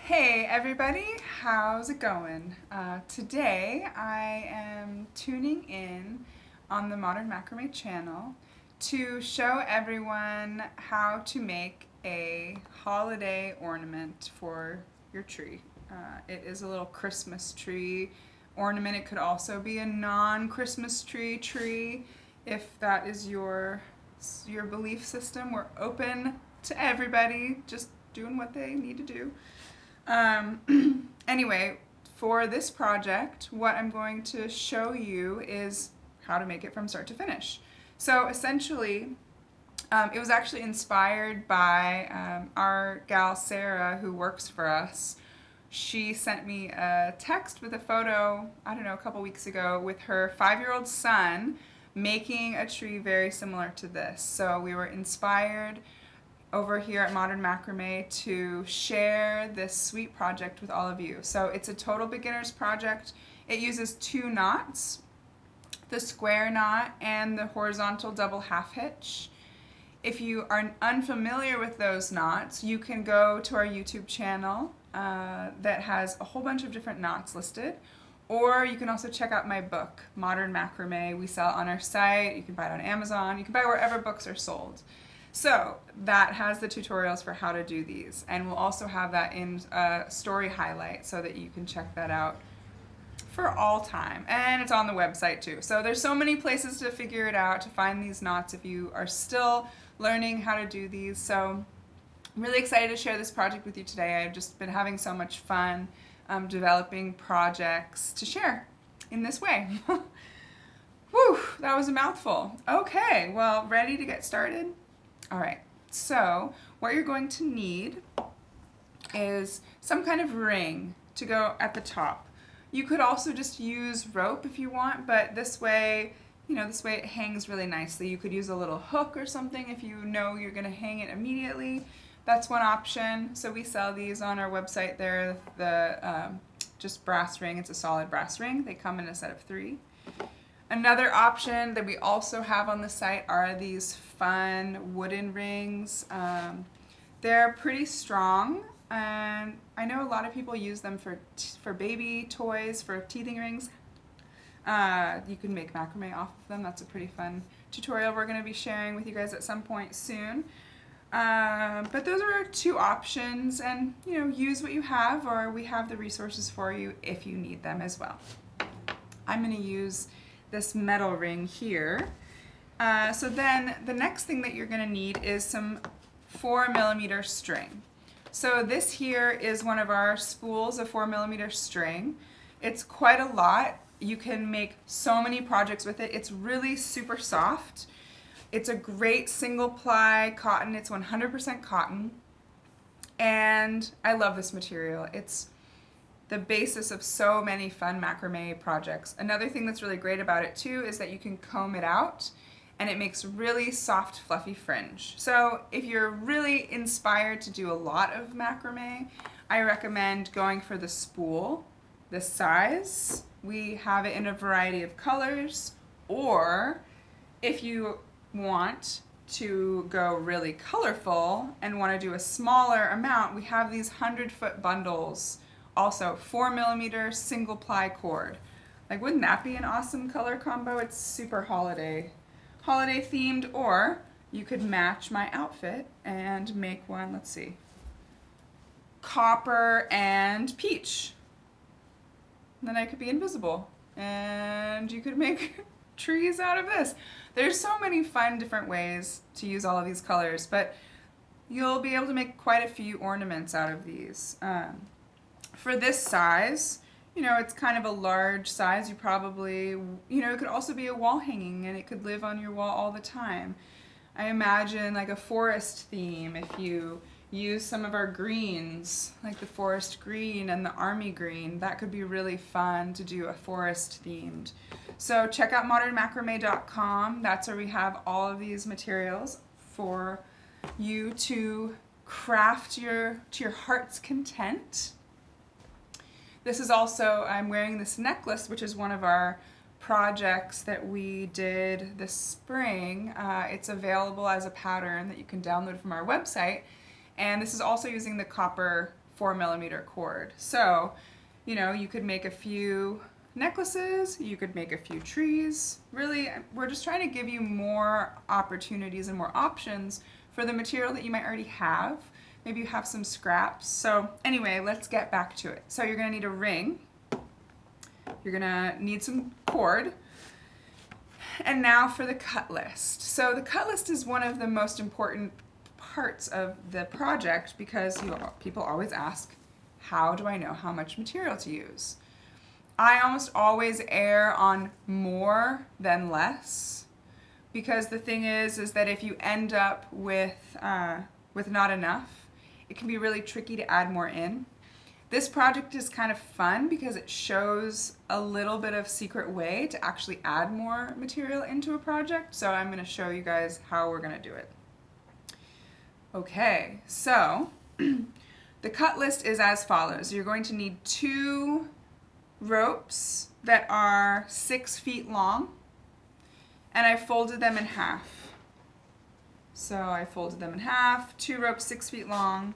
Hey everybody, how's it going? Today I am tuning in on the Modern Macramé channel to show everyone how to make a holiday ornament for your tree. It is a little Christmas tree ornament. It could also be a non-Christmas tree if that is your belief system. We're open to everybody just doing what they need to do. Anyway, for this project, what I'm going to show you is how to make it from start to finish. So essentially, it was actually inspired by our gal Sarah, who works for us. She sent me a text with a photo, I don't know, a couple weeks ago, with her 5-year-old son making a tree very similar to this. So we were inspired over here at Modern Macramé to share this sweet project with all of you. So it's a total beginner's project. It uses 2 knots, the square knot and the horizontal double half hitch. If you are unfamiliar with those knots, you can go to our YouTube channel that has a whole bunch of different knots listed, or you can also check out my book, Modern Macramé. We sell it on our site. You can buy it on Amazon. You can buy it wherever books are sold. So that has the tutorials for how to do these, and we'll also have that in a story highlight so that you can check that out for all time, and it's on the website too. So there's so many places to figure it out, to find these knots if you are still learning how to do these. So I'm really excited to share this project with you today. I've just been having so much fun developing projects to share in this way. Whew, that was a mouthful. Okay, well, ready to get started? All right, so what you're going to need is some kind of ring to go at the top. You could also just use rope if you want, but this way, this way it hangs really nicely. You could use a little hook or something if you know you're gonna hang it immediately. That's one option. So we sell these on our website there, the just brass ring. It's a solid brass ring. They come in a set of 3. Another option that we also have on the site are these fun wooden rings. They're pretty strong, and I know a lot of people use them for baby toys, for teething rings. You can make macrame off of them. That's a pretty fun tutorial we're going to be sharing with you guys at some point soon. But those are our 2 options, and use what you have, or we have the resources for you if you need them as well. I'm going to use this metal ring here. So then the next thing that you're going to need is some 4mm string. So this here is one of our spools of 4mm string. It's quite a lot. You can make so many projects with it. It's really super soft. It's a great single ply cotton. It's 100% cotton. And I love this material. It's the basis of so many fun macrame projects. Another thing that's really great about it too is that you can comb it out, and it makes really soft, fluffy fringe. So if you're really inspired to do a lot of macrame, I recommend going for the spool, this size. We have it in a variety of colors, or if you want to go really colorful and want to do a smaller amount, we have these 100-foot bundles. Also, 4mm single ply cord. Like, wouldn't that be an awesome color combo? It's super holiday themed, or you could match my outfit and make one, let's see, copper and peach. And then I could be invisible, and you could make trees out of this. There's so many fun different ways to use all of these colors, but you'll be able to make quite a few ornaments out of these. For this size, it's kind of a large size. You probably, it could also be a wall hanging, and it could live on your wall all the time. I imagine like a forest theme, if you use some of our greens, like the forest green and the army green, that could be really fun to do a forest themed. So check out modernmacrame.com. That's where we have all of these materials for you to craft to your heart's content. This is also, I'm wearing this necklace, which is one of our projects that we did this spring. It's available as a pattern that you can download from our website. And this is also using the copper 4mm cord. So, you know, you could make a few necklaces, you could make a few trees. Really, we're just trying to give you more opportunities and more options for the material that you might already have. Maybe you have some scraps. So anyway, let's get back to it. So you're gonna need a ring. You're gonna need some cord. And now for the cut list. So the cut list is one of the most important parts of the project because people always ask, how do I know how much material to use? I almost always err on more than less, because the thing is that if you end up with not enough, it can be really tricky to add more in. This project is kind of fun because it shows a little bit of secret way to actually add more material into a project. So I'm going to show you guys how we're going to do it. Okay, so the cut list is as follows. You're going to need 2 ropes that are 6 feet long, and I folded them in half. So I folded them in half, 2 ropes 6 feet long,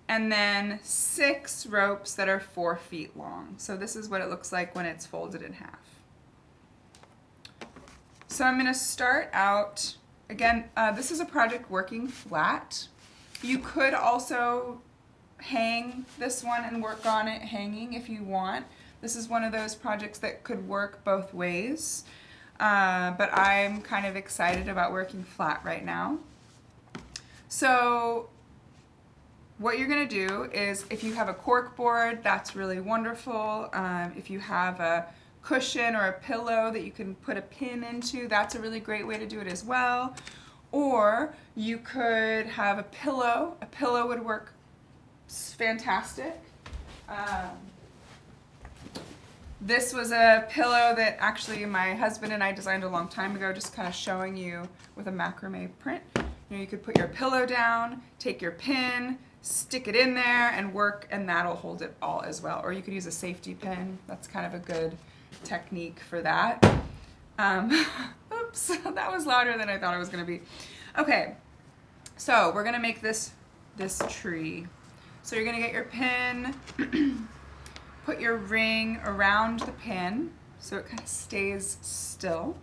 and then 6 ropes that are 4 feet long. So this is what it looks like when it's folded in half. So I'm going to start out, again, this is a project working flat. You could also hang this one and work on it hanging if you want. This is one of those projects that could work both ways, but I'm kind of excited about working flat right now. So what you're going to do is, if you have a cork board, that's really wonderful. If you have a cushion or a pillow that you can put a pin into, that's a really great way to do it as well. Or you could have a pillow. A pillow would work fantastic. This was a pillow that actually my husband and I designed a long time ago, just kind of showing you with a macrame print. You know, you could put your pillow down, take your pin, stick it in there and work, and that'll hold it all as well. Or you could use a safety pin. That's kind of a good technique for that. Oops, that was louder than I thought it was going to be. Okay, so we're going to make this tree. So you're going to get your pin, put your ring around the pin so it kind of stays still.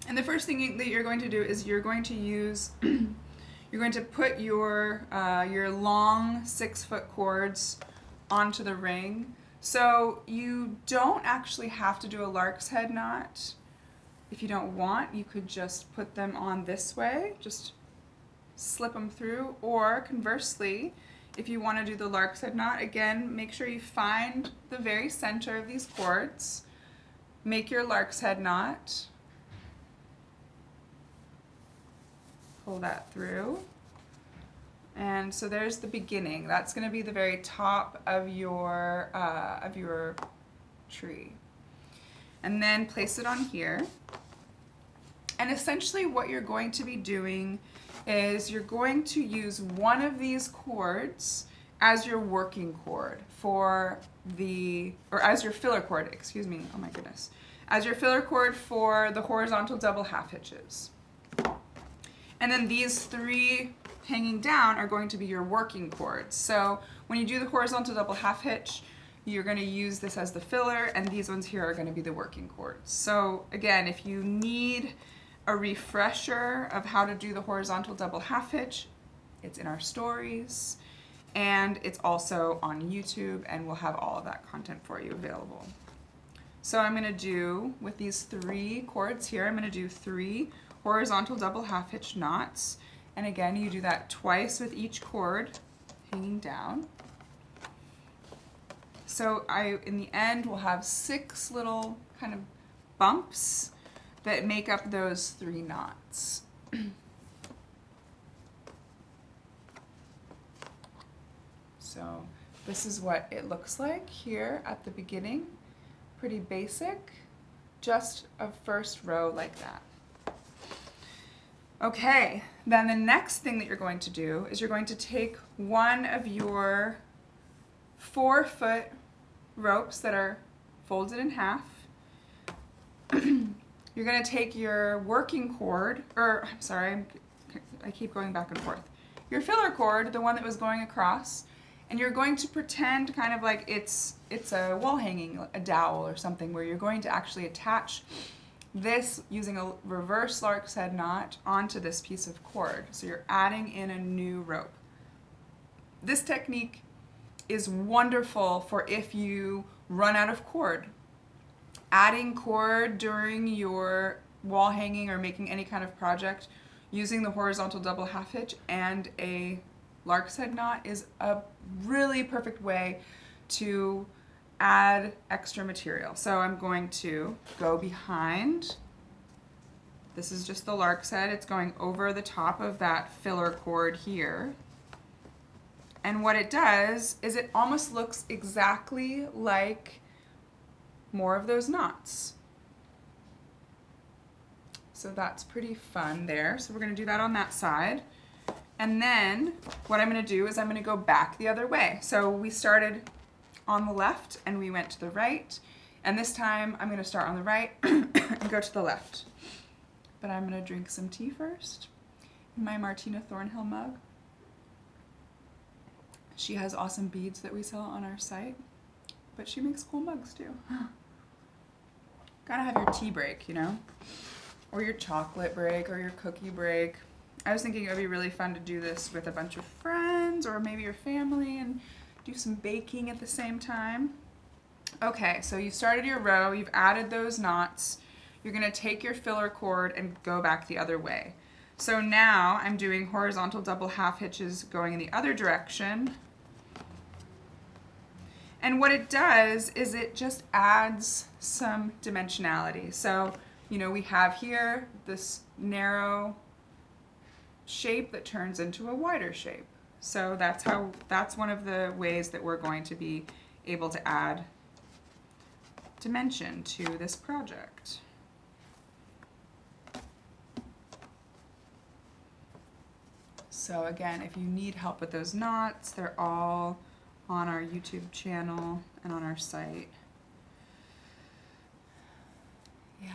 And the first thing that you're going to do is you're going to use, you're going to put your long 6-foot cords onto the ring. So you don't actually have to do a Larks Head knot. If you don't want, you could just put them on this way, just slip them through, or conversely, if you want to do the Larks Head knot, again, make sure you find the very center of these cords, make your Larks Head knot, pull that through, and so there's the beginning. That's going to be the very top of your tree. And then place it on here. And essentially what you're going to be doing is you're going to use one of these cords as your working cord for as your filler cord, excuse me, oh my goodness, as your filler cord for the horizontal double half hitches. And then these 3 hanging down are going to be your working cords. So when you do the horizontal double half hitch, you're going to use this as the filler, and these ones here are going to be the working cords. So again, if you need a refresher of how to do the horizontal double half hitch, it's in our stories, and it's also on YouTube, and we'll have all of that content for you available. So I'm going to do, with these 3 cords here, I'm going to do 3 horizontal double half hitch knots. And again, you do that twice with each cord hanging down. So in the end, will have 6 little kind of bumps that make up those 3 knots. So this is what it looks like here at the beginning. Pretty basic, just a first row like that. Okay, then the next thing that you're going to do is you're going to take one of your 4-foot ropes that are folded in half. You're going to take your working cord, or I'm sorry, I keep going back and forth. Your filler cord, the one that was going across, And you're going to pretend kind of like it's a wall hanging, a dowel or something, where you're going to actually attach this using a reverse Larks Head knot onto this piece of cord. So you're adding in a new rope. This technique is wonderful for if you run out of cord. Adding cord during your wall hanging or making any kind of project using the horizontal double half hitch and a Larks Head knot is a really perfect way to add extra material. So I'm going to go behind. This is just the Larks Head. It's going over the top of that filler cord here. And what it does is it almost looks exactly like more of those knots. So that's pretty fun there. So we're going to do that on that side. And then what I'm going to do is I'm going to go back the other way. So we started on the left and we went to the right. And this time I'm going to start on the right and go to the left. But I'm going to drink some tea first in my Martina Thornhill mug. She has awesome beads that we sell on our site, but she makes cool mugs too. Gotta have your tea break, you know? Or your chocolate break or your cookie break. I was thinking it would be really fun to do this with a bunch of friends or maybe your family and do some baking at the same time. Okay, so you've started your row, you've added those knots. You're gonna take your filler cord and go back the other way. So now I'm doing horizontal double half hitches going in the other direction. And what it does is it just adds some dimensionality. So, you know, we have here this narrow shape that turns into a wider shape. So that's one of the ways that we're going to be able to add dimension to this project. So again, if you need help with those knots, they're all on our YouTube channel and on our site. Yeah,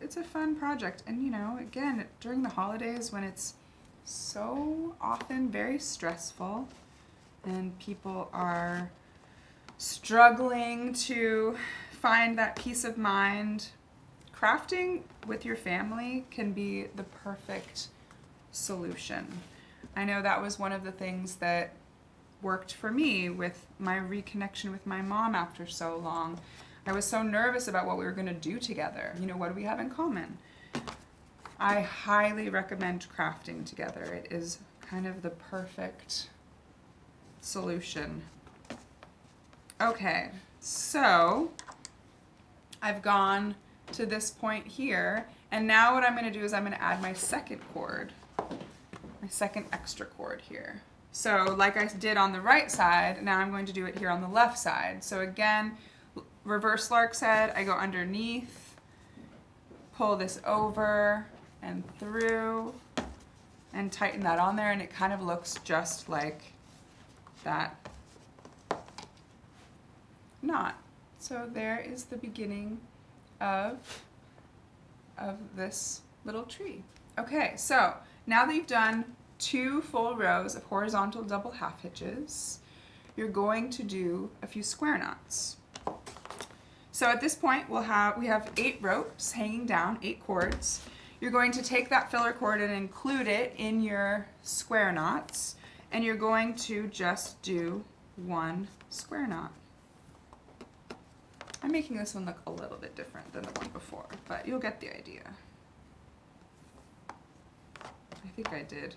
it's a fun project. And you know, again, during the holidays when it's so often very stressful and people are struggling to find that peace of mind, crafting with your family can be the perfect solution. I know that was one of the things that worked for me with my reconnection with my mom after so long. I was so nervous about what we were going to do together. You know, what do we have in common? I highly recommend crafting together. It is kind of the perfect solution. Okay, so I've gone to this point here, and now what I'm going to do is I'm going to add my second cord, my second extra cord here. So like I did on the right side, now I'm going to do it here on the left side. So again, reverse Larks Head, I go underneath, pull this over and through, and tighten that on there, and it kind of looks just like that knot. So there is the beginning of this little tree. Okay, so now that you've done 2 full rows of horizontal double half hitches, you're going to do a few square knots. So at this point we have 8 ropes hanging down, 8 cords. You're going to take that filler cord and include it in your square knots, and you're going to just do 1 square knot. I'm making this one look a little bit different than the one before, but you'll get the idea. I think I did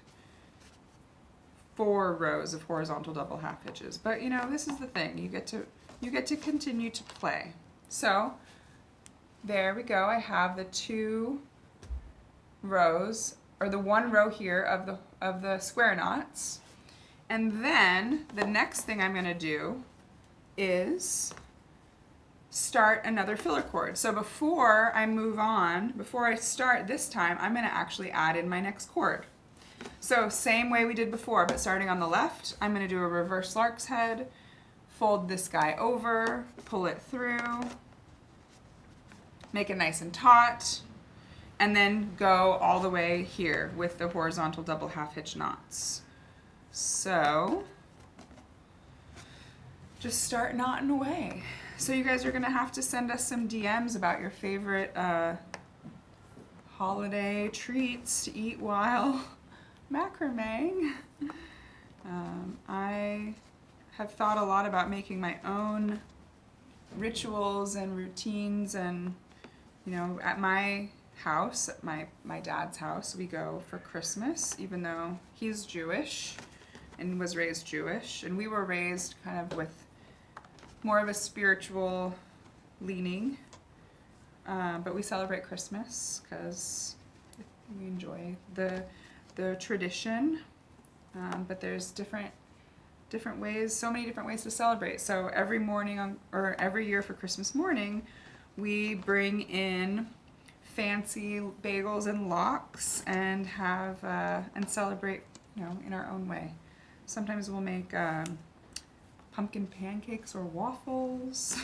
4 rows of horizontal double half hitches, but you know, this is the thing, you get to continue to play. So there we go. I have the 2 rows, or the 1 row here of the square knots, and then the next thing I'm going to do is start another filler cord. So before I move on, before I start this time, I'm going to actually add in my next cord. So same way we did before, but starting on the left, I'm going to do a reverse Larks Head, fold this guy over, pull it through, make it nice and taut, and then go all the way here with the horizontal double half hitch knots. So just start knotting away. So you guys are gonna have to send us some DMs about your favorite holiday treats to eat while macrameing. I have thought a lot about making my own rituals and routines, and you know, at my house, at my dad's house, we go for Christmas, even though he's Jewish and was raised Jewish, and we were raised kind of with more of a spiritual leaning, but we celebrate Christmas because we enjoy the tradition, but there's different ways, so many different ways to celebrate. So every morning or every year for Christmas morning, we bring in fancy bagels and lox and have and celebrate, you know, in our own way. Sometimes we'll make pumpkin pancakes or waffles.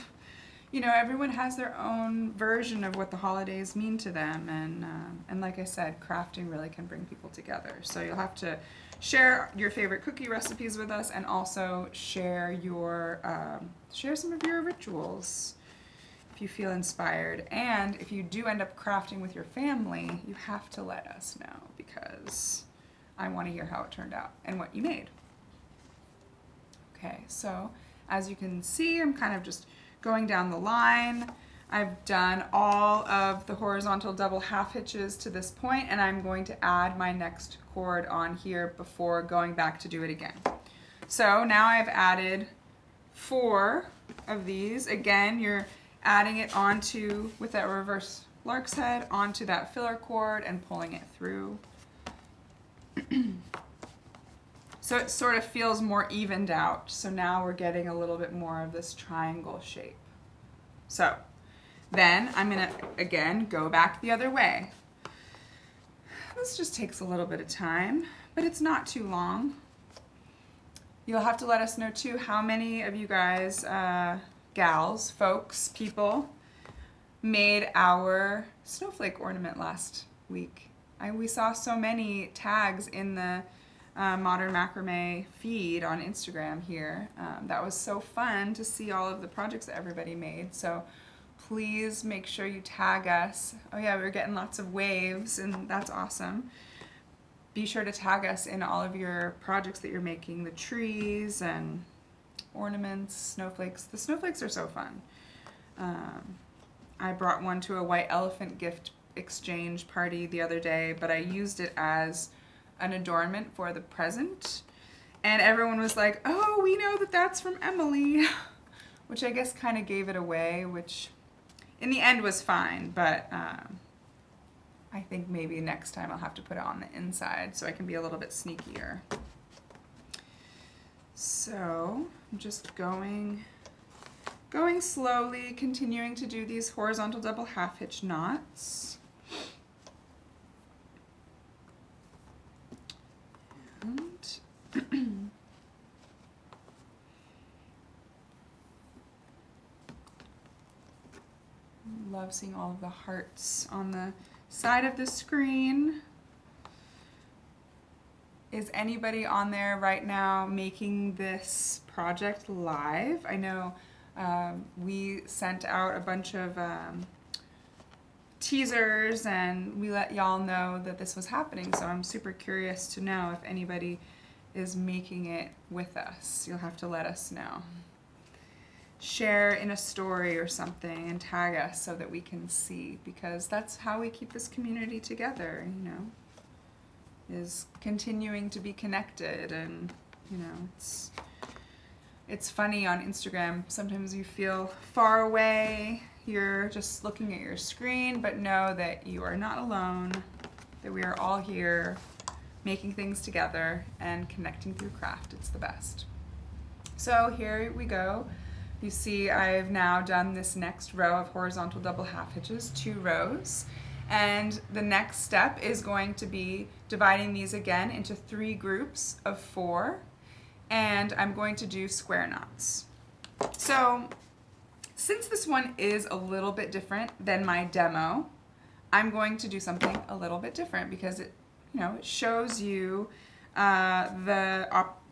You know, everyone has their own version of what the holidays mean to them, and like I said, crafting really can bring people together. So you'll have to share your favorite cookie recipes with us, and also share some of your rituals if you feel inspired. And if you do end up crafting with your family, you have to let us know, because I want to hear how it turned out and what you made. Okay, so as you can see, I'm kind of just going down the line. I've done all of the horizontal double half hitches to this point, and I'm going to add my next cord on here before going back to do it again. So now I've added 4 of these. Again, you're adding it onto, with that reverse Larks Head, onto that filler cord and pulling it through. So it sort of feels more evened out. So now we're getting a little bit more of this triangle shape. So then I'm gonna, again, go back the other way. This just takes a little bit of time, but it's not too long. You'll have to let us know too how many of you guys, gals, folks, people, made our snowflake ornament last week. We saw so many tags in the Modern Macramé feed on Instagram here. That was so fun to see all of the projects that everybody made. So please make sure you tag us. Oh yeah, we're getting lots of waves, and that's awesome. Be sure to tag us in all of your projects that you're making, the trees and ornaments, snowflakes. The snowflakes are so fun. I brought one to a white elephant gift exchange party the other day, but I used it as an adornment for the present, and everyone was like, oh, we know that that's from Emily, which I guess kind of gave it away, which in the end was fine, but I think maybe next time I'll have to put it on the inside so I can be a little bit sneakier. So I'm just going slowly, continuing to do these horizontal double half hitch knots. And love seeing all of the hearts on the side of the screen. Is anybody on there right now making this project live? I know we sent out a bunch of teasers, and we let y'all know that this was happening, so I'm super curious to know if anybody is making it with us. You'll have to let us know. Share in a story or something and tag us so that we can see, because that's how we keep this community together, you know, is continuing to be connected. And you know, it's funny on Instagram, sometimes you feel far away, you're just looking at your screen, but know that you are not alone, that we are all here making things together and connecting through craft. It's the best. So here we go. You see I've now done this next row of horizontal double half hitches, 2 rows, and the next step is going to be dividing these again into 3 groups of 4, and I'm going to do square knots. So since this one is a little bit different than my demo, I'm going to do something a little bit different, because it, you know, it shows you the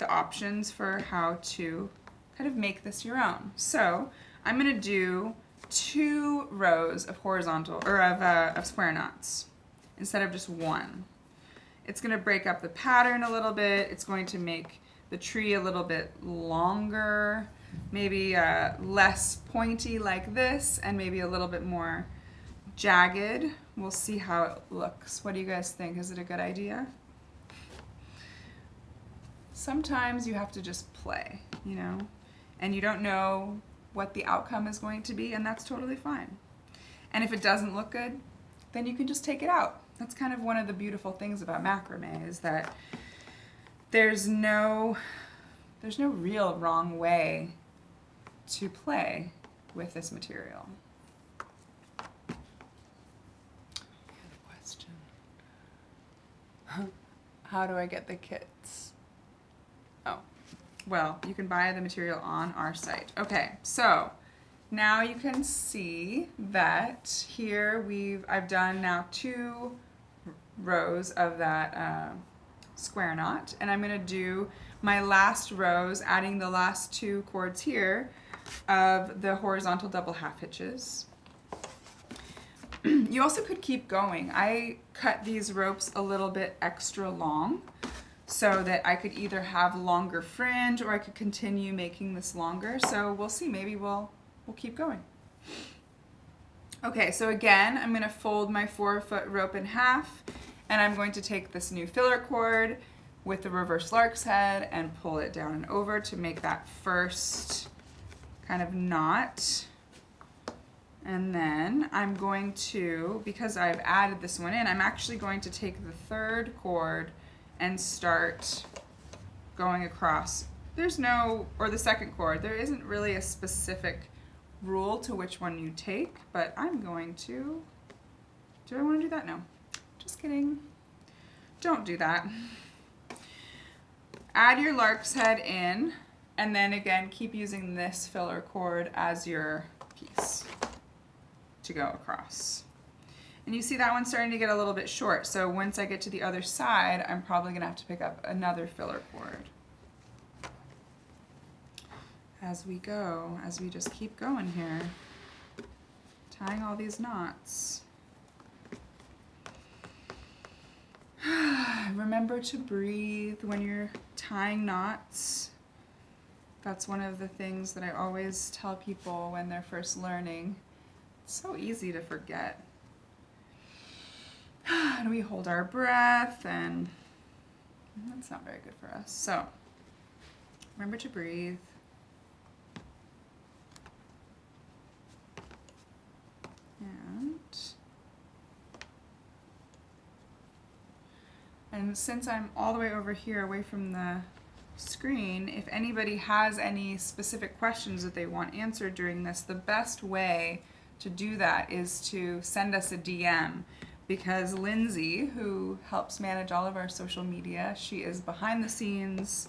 options for how to kind of make this your own. So I'm going to do 2 rows of horizontal, or of square knots instead of just 1. It's going to break up the pattern a little bit. It's going to make the tree a little bit longer, maybe less pointy like this, and maybe a little bit more jagged. We'll see how it looks. What do you guys think? Is it a good idea? Sometimes you have to just play, you know, and you don't know what the outcome is going to be, and that's totally fine. And if it doesn't look good, then you can just take it out. That's kind of one of the beautiful things about macrame, is that there's no real wrong way to play with this material. Question. How do I get the kits? Oh, well, you can buy the material on our site. Okay, so now you can see that here I've done now 2 rows of that square knot, and I'm going to do my last rows, adding the last 2 cords here of the horizontal double half hitches. You also could keep going. I cut these ropes a little bit extra long so that I could either have longer fringe or I could continue making this longer. So we'll see, maybe we'll keep going. Okay, so again, I'm going to fold my 4-foot rope in half, and I'm going to take this new filler cord with the reverse Larks Head and pull it down and over to make that first kind of knot. And then I'm going to, because I've added this one in, I'm actually going to take the 3rd cord and start going across. There's no, or the 2nd cord, there isn't really a specific rule to which one you take, but I'm going to, do I want to do that? No. Just kidding. Don't do that. Add your Larks Head in, and then again, keep using this filler cord as your piece to go across. And you see that one's starting to get a little bit short, so once I get to the other side, I'm probably going to have to pick up another filler cord. As we go, as we just keep going here, tying all these knots. Remember to breathe when you're tying knots. That's one of the things that I always tell people when they're first learning. It's so easy to forget. And we hold our breath, and that's not very good for us. So remember to breathe. And since I'm all the way over here away from the screen, if anybody has any specific questions that they want answered during this, the best way to do that is to send us a DM, because Lindsay, who helps manage all of our social media, she is behind the scenes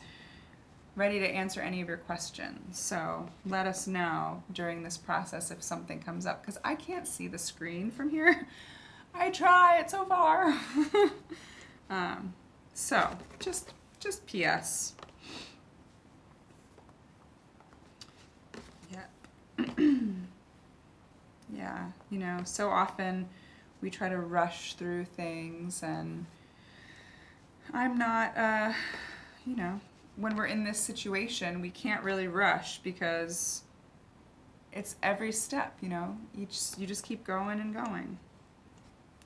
ready to answer any of your questions. So let us know during this process if something comes up, because I can't see the screen from here. I try, it's so far. So just PS. Yep. Yeah, you know, so often we try to rush through things, and I'm not, you know, when we're in this situation, we can't really rush because it's every step, you know, you just keep going and going.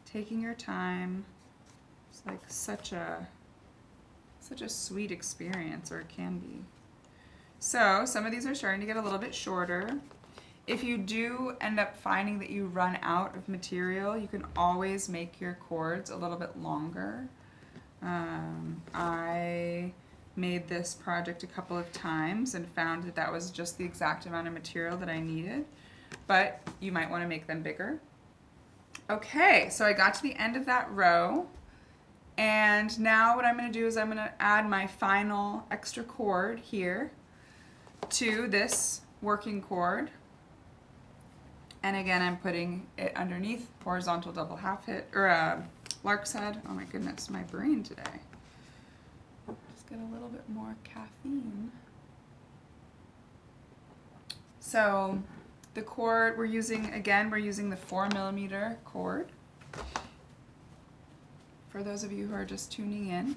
Taking your time. It's like such a sweet experience, or it can be. So some of these are starting to get a little bit shorter. If you do end up finding that you run out of material, you can always make your cords a little bit longer. I made this project a couple of times and found that that was just the exact amount of material that I needed, but you might want to make them bigger. Okay, so I got to the end of that row, and now what I'm going to do is I'm going to add my final extra cord here to this working cord. And again, I'm putting it underneath horizontal double half hitch, or Larks Head. Oh my goodness, my brain today. Just get a little bit more caffeine. So the cord we're using, again, we're using the 4mm cord. For those of you who are just tuning in.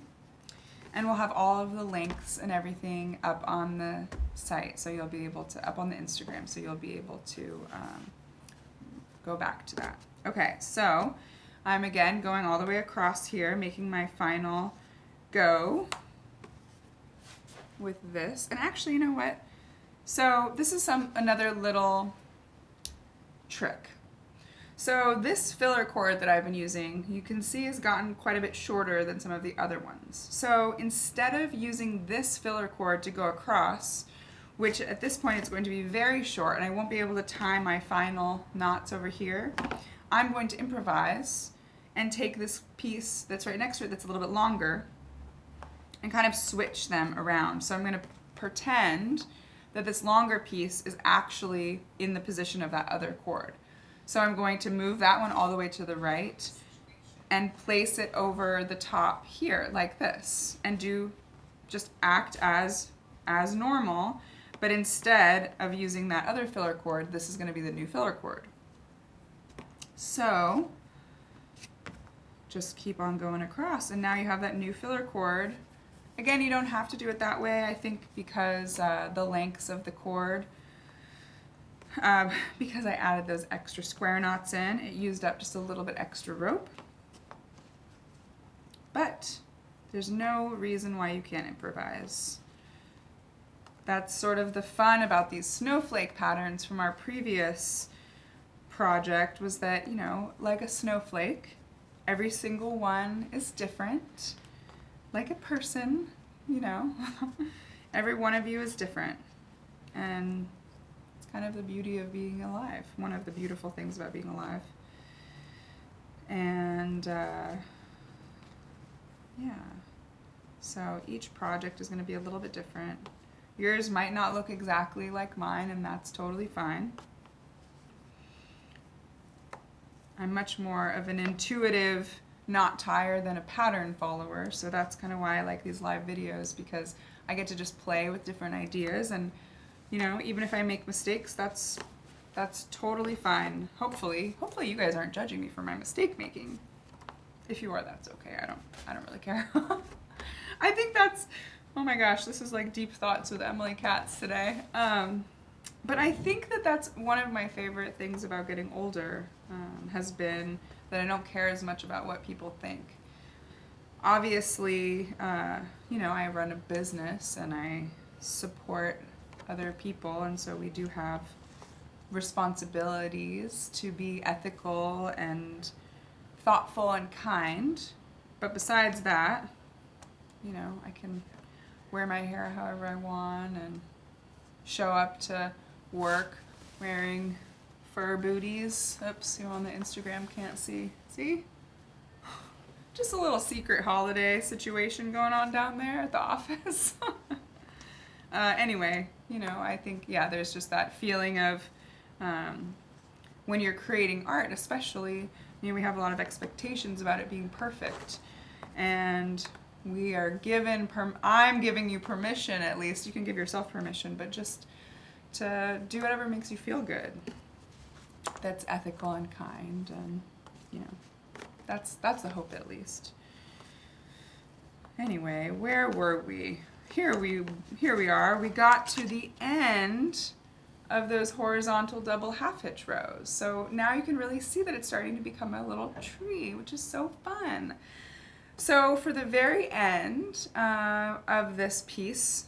And we'll have all of the links and everything up on the site, so you'll be able to, up on the Instagram, so you'll be able to go back to that. Okay, so I'm again going all the way across here, making my final go with this. And actually, you know what? So this is another little trick. So this filler cord that I've been using, you can see has gotten quite a bit shorter than some of the other ones. So instead of using this filler cord to go across, which at this point it's going to be very short and I won't be able to tie my final knots over here, I'm going to improvise and take this piece that's right next to it that's a little bit longer and kind of switch them around. So I'm going to pretend that this longer piece is actually in the position of that other cord. So I'm going to move that one all the way to the right and place it over the top here like this and just act as normal, but instead of using that other filler cord, this is going to be the new filler cord. So just keep on going across and now you have that new filler cord. Again, you don't have to do it that way, I think, because the lengths of the cord, because I added those extra square knots in, it used up just a little bit extra rope. But there's no reason why you can't improvise. That's sort of the fun about these snowflake patterns from our previous project, was that, you know, like a snowflake, every single one is different. Like a person, you know, every one of you is different. And kind of the beauty of being alive, one of the beautiful things about being alive. And yeah, so each project is going to be a little bit different. Yours might not look exactly like mine, and that's totally fine. I'm much more of an intuitive knot tier than a pattern follower, so that's kind of why I like these live videos, because I get to just play with different ideas, and you know, even if I make mistakes, that's totally fine. Hopefully you guys aren't judging me for my mistake making. If you are, that's okay. I don't really care. I think that's, oh my gosh, this is like deep thoughts with Emily Katz today. But I think that that's one of my favorite things about getting older, has been that I don't care as much about what people think. Obviously, you know, I run a business and I support other people, and so we do have responsibilities to be ethical and thoughtful and kind. But besides that, you know, I can wear my hair however I want and show up to work wearing fur booties. Oops, you on the Instagram can't see. See? Just a little secret holiday situation going on down there at the office. Anyway, you know, I think, yeah, there's just that feeling of when you're creating art, especially, you know, we have a lot of expectations about it being perfect. And we are given, I'm giving you permission, at least, you can give yourself permission, but just to do whatever makes you feel good. That's ethical and kind, and, you know, that's the hope, at least. Anyway, where were we? Here we are. We got to the end of those horizontal double half hitch rows. So now you can really see that it's starting to become a little tree, which is so fun. So for the very end of this piece,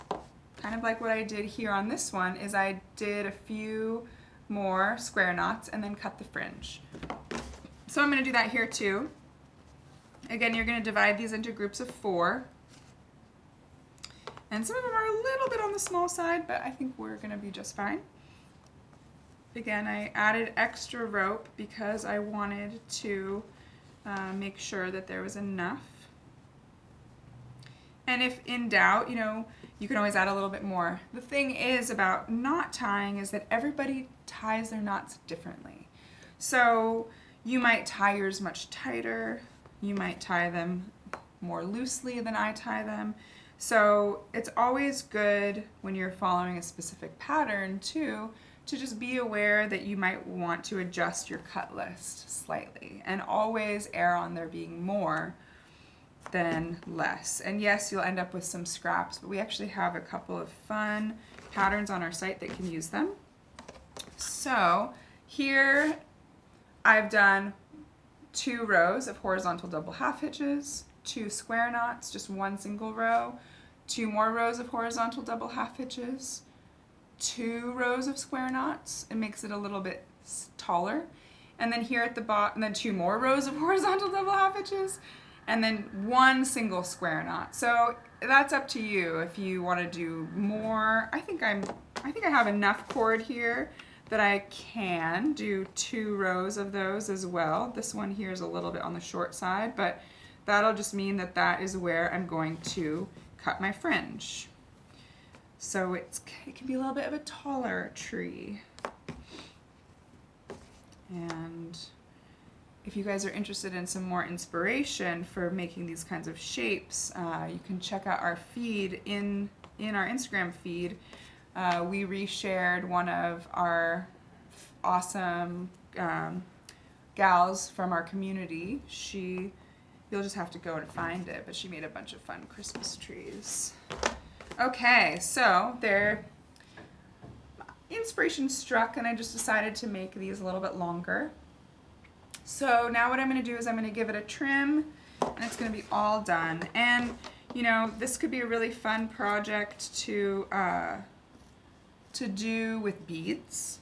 kind of like what I did here on this one, is I did a few more square knots and then cut the fringe. So I'm going to do that here too. Again, you're going to divide these into groups of 4. And some of them are a little bit on the small side, but I think we're going to be just fine. Again, I added extra rope because I wanted to make sure that there was enough. And if in doubt, you know, you can always add a little bit more. The thing is about knot tying is that everybody ties their knots differently. So you might tie yours much tighter. You might tie them more loosely than I tie them. So it's always good when you're following a specific pattern too, to just be aware that you might want to adjust your cut list slightly, and always err on there being more than less. And yes, you'll end up with some scraps, but we actually have a couple of fun patterns on our site that can use them. So here I've done 2 rows of horizontal double half hitches, 2 square knots, just 1 single row, 2 more rows of horizontal double half hitches, 2 rows of square knots. It makes it a little bit taller. And then here at the bottom, then 2 more rows of horizontal double half hitches, and then 1 single square knot. So that's up to you if you want to do more. I think I have enough cord here that I can do 2 rows of those as well. This one here is a little bit on the short side, but that'll just mean that that is where I'm going to cut my fringe. So it can be a little bit of a taller tree. And if you guys are interested in some more inspiration for making these kinds of shapes, you can check out our feed in our Instagram feed. We reshared one of our awesome gals from our community. You'll just have to go to find it, but she made a bunch of fun Christmas trees. Okay, so their inspiration struck, and I just decided to make these a little bit longer. So now what I'm going to do is I'm going to give it a trim, and it's going to be all done. And you know, this could be a really fun project to do with beads.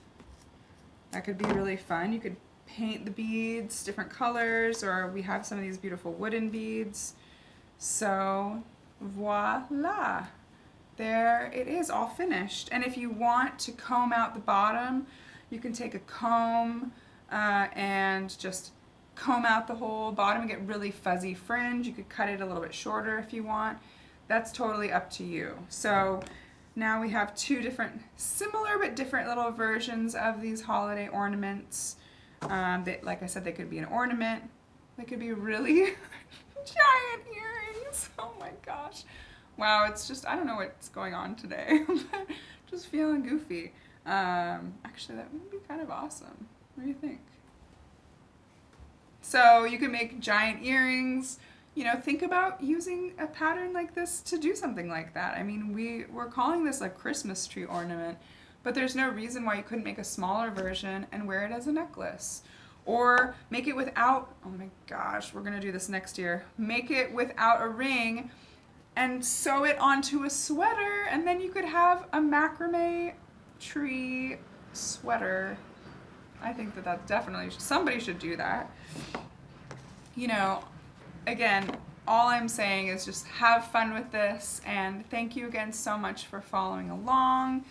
That could be really fun. You could paint the beads different colors, or we have some of these beautiful wooden beads. So voila, there it is, all finished. And if you want to comb out the bottom, you can take a comb and just comb out the whole bottom and get really fuzzy fringe. You could cut it a little bit shorter if you want. That's totally up to you. So now we have 2 different, similar but different little versions of these holiday ornaments. Like I said, they could be an ornament. They could be really giant earrings. Oh my gosh. Wow, it's just, I don't know what's going on today, but just feeling goofy. Actually, that would be kind of awesome. What do you think? So you can make giant earrings. You know, think about using a pattern like this to do something like that. I mean, we're calling this a Christmas tree ornament, but there's no reason why you couldn't make a smaller version and wear it as a necklace. Or make it without, oh my gosh, we're gonna do this next year. Make it without a ring and sew it onto a sweater, and then you could have a macrame tree sweater. I think that definitely, somebody should do that. You know, again, all I'm saying is just have fun with this, and thank you again so much for following along.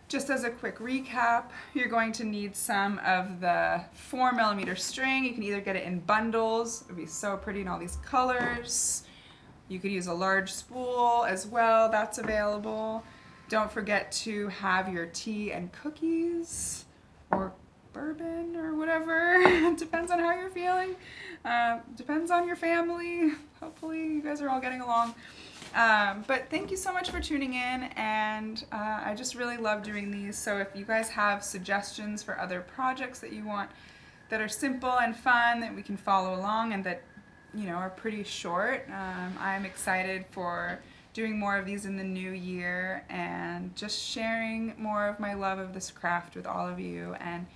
Just as a quick recap, you're going to need some of the 4mm string. You can either get it in bundles. It would be so pretty in all these colors. You could use a large spool as well. That's available. Don't forget to have your tea and cookies, or bourbon, or whatever. Depends on how you're feeling. Depends on your family. Hopefully you guys are all getting along. But thank you so much for tuning in, and I just really love doing these. So if you guys have suggestions for other projects that you want that are simple and fun that we can follow along and that, you know, are pretty short, I'm excited for doing more of these in the new year and just sharing more of my love of this craft with all of you and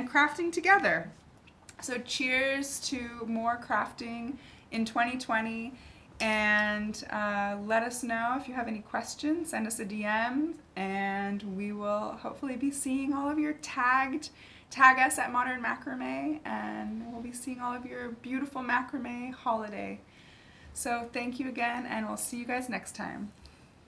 crafting together. So cheers to more crafting in 2020. And let us know if you have any questions. Send us a DM, and we will hopefully be seeing all of your tag us at Modern Macramé, and we'll be seeing all of your beautiful macrame holiday. So thank you again, and we'll see you guys next time.